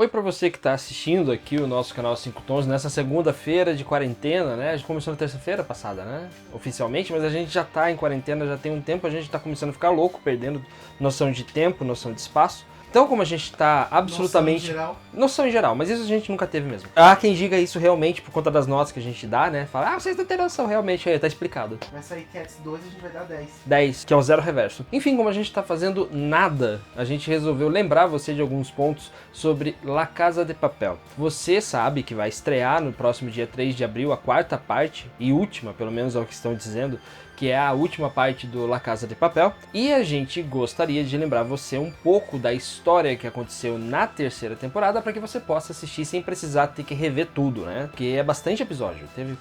Oi para você que está assistindo aqui o nosso canal 5 Tons nessa segunda-feira de quarentena, né? A gente começou na terça-feira passada, né? Oficialmente, mas a gente já tá em quarentena, já tem um tempo, a gente tá começando a ficar louco, perdendo noção de tempo, noção de espaço. Então, como a gente tá absolutamente... Noção em geral, mas isso a gente nunca teve mesmo. Há quem diga isso realmente por conta das notas que a gente dá, né? Fala, vocês não têm noção, realmente, aí tá explicado. Vai sair Cats 2 e a gente vai dar 10. 10, que é o zero reverso. Enfim, como a gente tá fazendo nada, a gente resolveu lembrar você de alguns pontos sobre La Casa de Papel. Você sabe que vai estrear no próximo dia 3 de abril a quarta parte, e última, pelo menos é o que estão dizendo, que é a última parte do La Casa de Papel, e a gente gostaria de lembrar você um pouco da história que aconteceu na terceira temporada para que você possa assistir sem precisar ter que rever tudo, né? Porque é bastante episódio, teve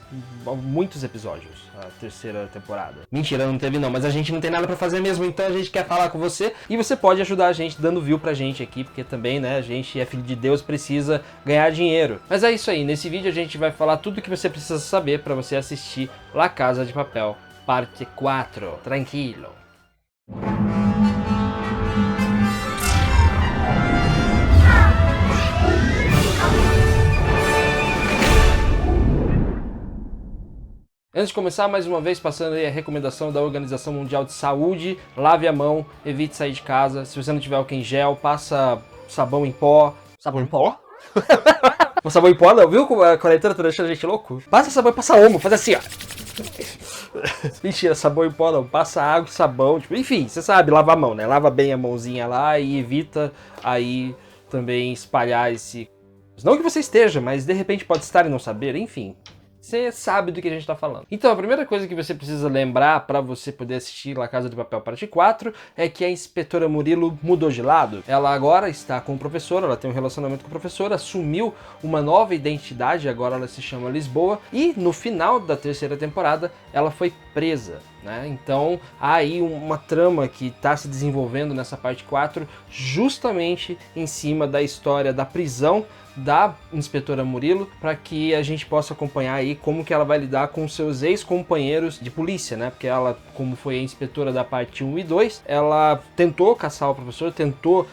muitos episódios a terceira temporada. Mentira, não teve não, mas a gente não tem nada para fazer mesmo, então a gente quer falar com você e você pode ajudar a gente dando view pra gente aqui, porque também, né, a gente é filho de Deus, precisa ganhar dinheiro. Mas é isso aí, nesse vídeo a gente vai falar tudo que você precisa saber para você assistir La Casa de Papel. Parte 4, tranquilo. Antes de começar, mais uma vez, passando aí a recomendação da Organização Mundial de Saúde, lave a mão, evite sair de casa, se você não tiver álcool em gel, passa sabão em pó. Sabão em pó? O sabão em pó não, viu como a quarentena tá deixando a gente louco? Passa sabão e passa omo, faz assim, ó. Mentira, sabão em pó não, passa água e sabão, tipo, enfim, você sabe, lava a mão, né? Lava bem a mãozinha lá e evita aí também espalhar esse... Não que você esteja, mas de repente pode estar e não saber, enfim. Você sabe do que a gente tá falando. Então, a primeira coisa que você precisa lembrar para você poder assistir La Casa de Papel parte 4 é que a inspetora Murilo mudou de lado. Ela agora está com o professor, ela tem um relacionamento com o professor, assumiu uma nova identidade, agora ela se chama Lisboa, e no final da terceira temporada ela foi presa, né? Então, há aí uma trama que está se desenvolvendo nessa parte 4, justamente em cima da história da prisão da inspetora Murilo, para que a gente possa acompanhar aí como que ela vai lidar com seus ex-companheiros de polícia, né? Porque ela, como foi a inspetora da parte 1 e 2, ela tentou caçar o professor, tentou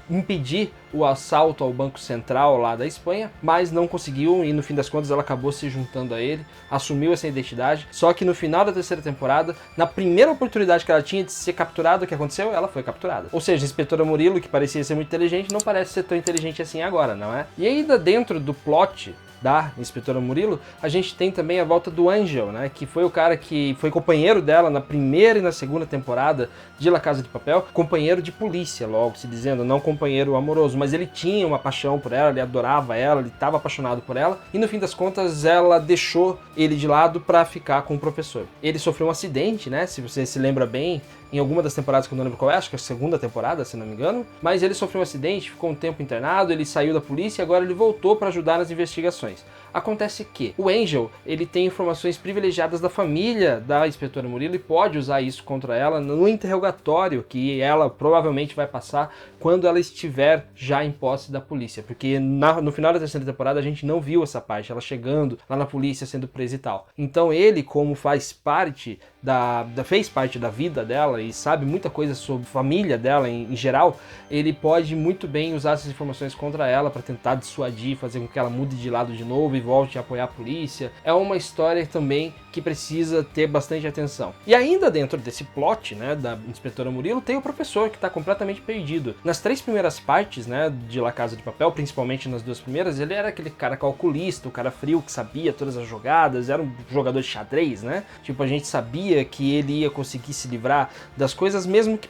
impedir o assalto ao Banco Central lá da Espanha, mas não conseguiu e no fim das contas ela acabou se juntando a ele, assumiu essa identidade, só que no final da terceira temporada, na primeira oportunidade que ela tinha de ser capturada, o que aconteceu? Ela foi capturada. Ou seja, a inspetora Murilo, que parecia ser muito inteligente, não parece ser tão inteligente assim agora, não é? E ainda dentro do plot da inspetora Murilo, a gente tem também a volta do Angel, né, que foi o cara que foi companheiro dela na primeira e na segunda temporada de La Casa de Papel, companheiro de polícia, logo se dizendo, não companheiro amoroso, mas ele tinha uma paixão por ela, ele adorava ela, ele estava apaixonado por ela, e no fim das contas ela deixou ele de lado para ficar com o professor. Ele sofreu um acidente, né, se você se lembra bem, em alguma das temporadas que eu não lembro qual é, acho que é a segunda temporada, se não me engano, mas ele sofreu um acidente, ficou um tempo internado, ele saiu da polícia e agora ele voltou para ajudar nas investigações. Acontece que o Angel, ele tem informações privilegiadas da família da inspetora Murilo e pode usar isso contra ela no interrogatório que ela provavelmente vai passar quando ela estiver já em posse da polícia, porque no final da terceira temporada a gente não viu essa parte, ela chegando lá na polícia sendo presa e tal. Então ele, como faz parte fez parte da vida dela e sabe muita coisa sobre a família dela em geral, ele pode muito bem usar essas informações contra ela para tentar dissuadir, fazer com que ela mude de lado de novo e volte a apoiar a polícia. É uma história também que precisa ter bastante atenção. E ainda dentro desse plot, né, da inspetora Murilo, tem o professor que está completamente perdido. Nas três primeiras partes, né, de La Casa de Papel, principalmente nas duas primeiras, ele era aquele cara calculista, o cara frio que sabia todas as jogadas, era um jogador de xadrez, né? Tipo, a gente sabia que ele ia conseguir se livrar das coisas mesmo que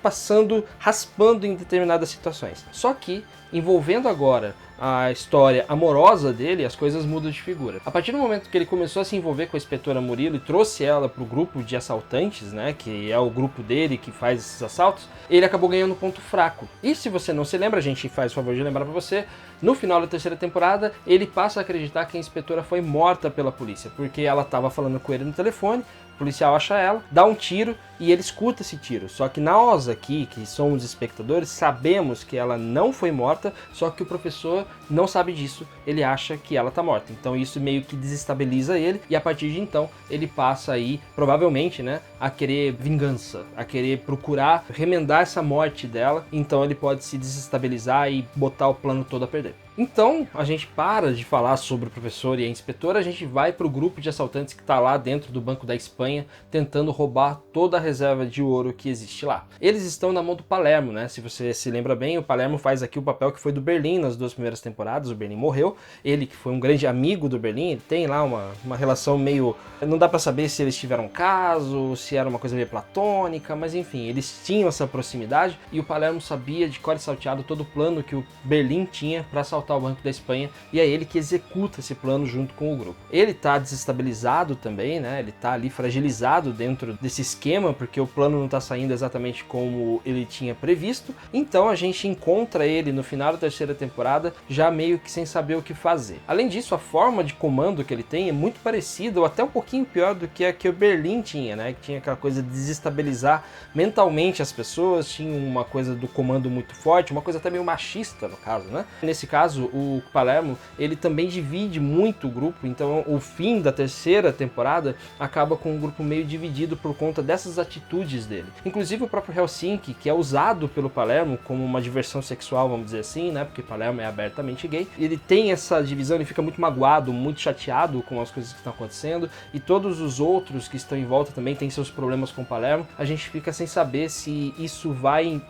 raspando em determinadas situações. Só que, envolvendo agora a história amorosa dele, as coisas mudam de figura. A partir do momento que ele começou a se envolver com a inspetora Murilo e trouxe ela para o grupo de assaltantes, né, que é o grupo dele que faz esses assaltos, ele acabou ganhando ponto fraco. E se você não se lembra, a gente faz o favor de lembrar para você, no final da terceira temporada, ele passa a acreditar que a inspetora foi morta pela polícia, porque ela estava falando com ele no telefone, o policial acha ela, dá um tiro e ele escuta esse tiro. Só que nós aqui, que somos espectadores, sabemos que ela não foi morta, só que o professor não sabe disso, ele acha que ela tá morta. Então isso meio que desestabiliza ele e a partir de então ele passa aí, provavelmente, né, a querer vingança, a querer procurar remendar essa morte dela. Então ele pode se desestabilizar e botar o plano todo a perder. Então, a gente para de falar sobre o professor e a inspetora, a gente vai para o grupo de assaltantes que está lá dentro do Banco da Espanha, tentando roubar toda a reserva de ouro que existe lá. Eles estão na mão do Palermo, né? Se você se lembra bem, o Palermo faz aqui o papel que foi do Berlim nas 2 primeiras temporadas. O Berlim morreu, ele que foi um grande amigo do Berlim, ele tem lá uma relação meio... Não dá para saber se eles tiveram um caso, se era uma coisa meio platônica, mas enfim, eles tinham essa proximidade e o Palermo sabia de cor e salteado todo o plano que o Berlim tinha para assaltar o Banco da Espanha, e é ele que executa esse plano junto com o grupo. Ele tá desestabilizado também, né? Ele tá ali fragilizado dentro desse esquema, porque o plano não tá saindo exatamente como ele tinha previsto. Então a gente encontra ele no final da 3ª temporada, já meio que sem saber o que fazer. Além disso, a forma de comando que ele tem é muito parecida, ou até um pouquinho pior do que a que o Berlim tinha, né? Que tinha aquela coisa de desestabilizar mentalmente as pessoas, tinha uma coisa do comando muito forte, uma coisa até meio machista no caso, né? Nesse caso, o Palermo, ele também divide muito o grupo, então o fim da 3ª temporada acaba com o grupo meio dividido por conta dessas atitudes dele. Inclusive o próprio Helsinki, que é usado pelo Palermo como uma diversão sexual, vamos dizer assim, né, porque Palermo é abertamente gay, ele tem essa divisão, ele fica muito magoado, muito chateado com as coisas que estão acontecendo, e todos os outros que estão em volta também têm seus problemas com o Palermo. A gente fica sem saber se isso vai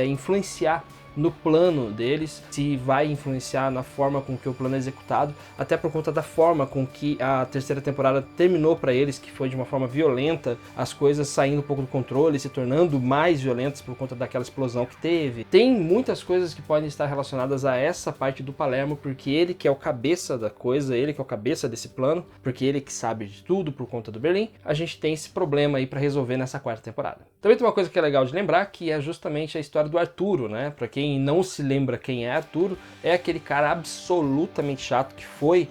influenciar no plano deles, se vai influenciar na forma com que o plano é executado, até por conta da forma com que a 3ª temporada terminou para eles, que foi de uma forma violenta, as coisas saindo um pouco do controle, se tornando mais violentas por conta daquela explosão que teve. Tem muitas coisas que podem estar relacionadas a essa parte do Palermo, porque ele que é o cabeça da coisa, ele que é o cabeça desse plano, porque ele que sabe de tudo por conta do Berlim. A gente tem esse problema aí para resolver nessa 4ª temporada. Também tem uma coisa que é legal de lembrar, que é justamente a história do Arturo, né? Para quem não se lembra quem é Arturo, é aquele cara absolutamente chato que foi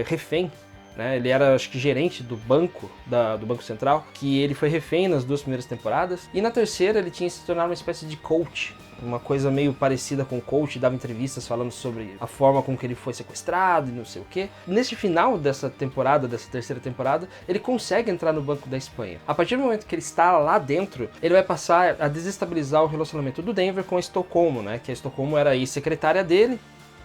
refém, né? Ele era, acho que, gerente do banco, do Banco Central, que ele foi refém nas 2 primeiras temporadas, e na 3ª ele tinha se tornado uma espécie de coach, uma coisa meio parecida com o coach, dava entrevistas falando sobre a forma com que ele foi sequestrado e não sei o que. Nesse final dessa temporada, dessa 3ª temporada, ele consegue entrar no Banco da Espanha. A partir do momento que ele está lá dentro, ele vai passar a desestabilizar o relacionamento do Denver com a Estocolmo, né? Que a Estocolmo era a ex-secretária dele,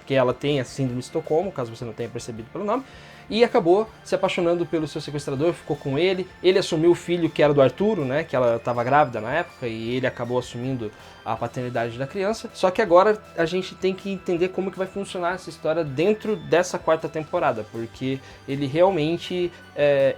que ela tem a síndrome de Estocolmo, caso você não tenha percebido pelo nome, e acabou se apaixonando pelo seu sequestrador, ficou com ele. Ele assumiu o filho que era do Arturo, né, que ela estava grávida na época, e ele acabou assumindo a paternidade da criança. Só que agora a gente tem que entender como que vai funcionar essa história dentro dessa 4ª temporada, porque ele realmente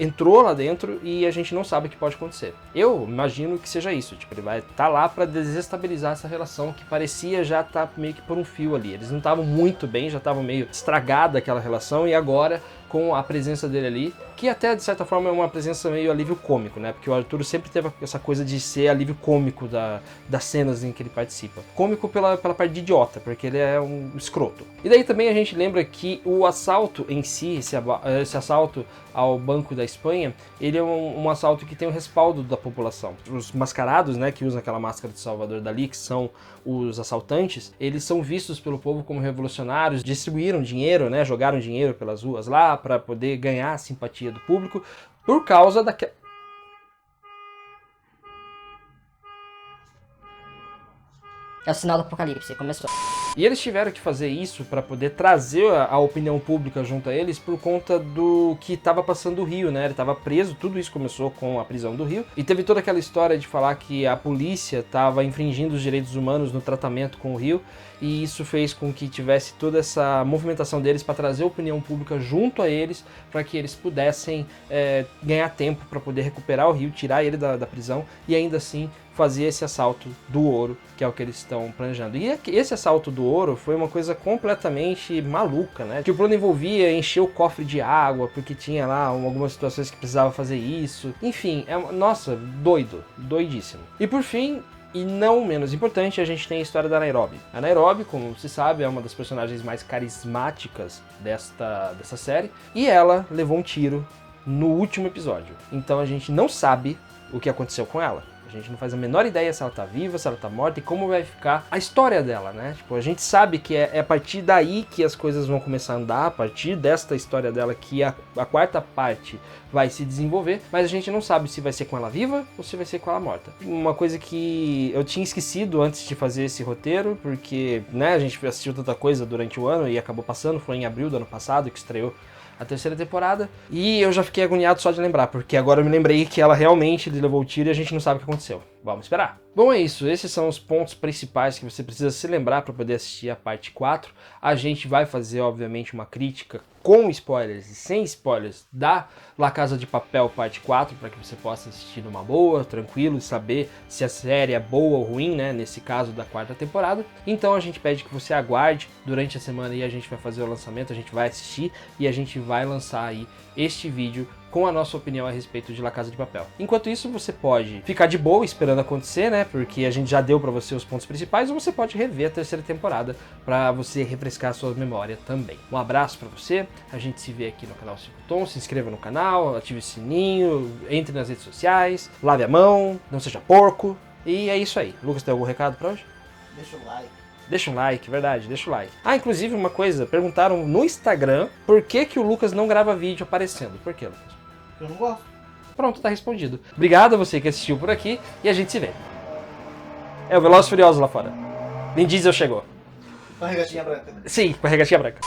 entrou lá dentro e a gente não sabe o que pode acontecer. Eu imagino que seja isso, tipo, ele vai estar lá para desestabilizar essa relação que parecia já estar meio que por um fio ali. Eles não estavam muito bem, já estavam meio estragada aquela relação, e agora com a presença dele ali, que até de certa forma é uma presença meio alívio cômico, né? Porque o Arturo sempre teve essa coisa de ser alívio cômico das cenas em que ele participa. Cômico pela parte de idiota, porque ele é um escroto. E daí também a gente lembra que o assalto em si, esse assalto ao Banco da Espanha, ele é um assalto que tem o respaldo da população. Os mascarados, né, que usam aquela máscara de Salvador Dalí, que são os assaltantes, eles são vistos pelo povo como revolucionários, distribuíram dinheiro, né, jogaram dinheiro pelas ruas lá para poder ganhar a simpatia do público por causa daquela... É o sinal do apocalipse, começou. E eles tiveram que fazer isso para poder trazer a opinião pública junto a eles por conta do que estava passando o Rio, né? Ele estava preso, tudo isso começou com a prisão do Rio. E teve toda aquela história de falar que a polícia estava infringindo os direitos humanos no tratamento com o Rio. E isso fez com que tivesse toda essa movimentação deles para trazer a opinião pública junto a eles, para que eles pudessem ganhar tempo para poder recuperar o Rio, tirar ele da prisão e ainda assim fazer esse assalto do ouro, que é o que eles estão planejando. E esse assalto do ouro foi uma coisa completamente maluca, né? Que o plano envolvia encher o cofre de água, porque tinha lá algumas situações que precisava fazer isso. Enfim, nossa, doidíssimo. E por fim, e não menos importante, a gente tem a história da Nairobi. A Nairobi, como se sabe, é uma das personagens mais carismáticas dessa série, e ela levou um tiro no último episódio. Então a gente não sabe o que aconteceu com ela. A gente não faz a menor ideia se ela tá viva, se ela tá morta e como vai ficar a história dela, né? Tipo, a gente sabe que é a partir daí que as coisas vão começar a andar, a partir desta história dela que a quarta parte vai se desenvolver, mas a gente não sabe se vai ser com ela viva ou se vai ser com ela morta. Uma coisa que eu tinha esquecido antes de fazer esse roteiro, porque, né, a gente assistiu tanta coisa durante o ano e acabou passando, foi em abril do ano passado que estreou a terceira temporada, e eu já fiquei agoniado só de lembrar, porque agora eu me lembrei que ela realmente levou o tiro e a gente não sabe o que aconteceu. Vamos esperar. Bom, é isso. Esses são os pontos principais que você precisa se lembrar para poder assistir a parte 4. A gente vai fazer, obviamente, uma crítica com spoilers e sem spoilers da La Casa de Papel parte 4, para que você possa assistir numa boa, tranquilo, e saber se a série é boa ou ruim, né? Nesse caso da quarta temporada. Então a gente pede que você aguarde durante a semana e a gente vai fazer o lançamento, a gente vai assistir e a gente vai lançar aí este vídeo com a nossa opinião a respeito de La Casa de Papel. Enquanto isso, você pode ficar de boa esperando acontecer, né? Porque a gente já deu pra você os pontos principais, ou você pode rever a terceira temporada pra você refrescar a sua memória também. Um abraço pra você, a gente se vê aqui no canal 5 Tons, se inscreva no canal, ative o sininho, entre nas redes sociais, lave a mão, não seja porco, e é isso aí. Lucas, tem algum recado pra hoje? Deixa o like. Deixa um like, verdade, deixa o like. Ah, inclusive uma coisa, perguntaram no Instagram por que o Lucas não grava vídeo aparecendo. Por que, Lucas? Eu não gosto. Pronto, tá respondido. Obrigado a você que assistiu por aqui e a gente se vê. É o Velozes e Furiosos lá fora. Vin Diesel chegou. Com a regatinha branca. Sim, com a regatinha branca.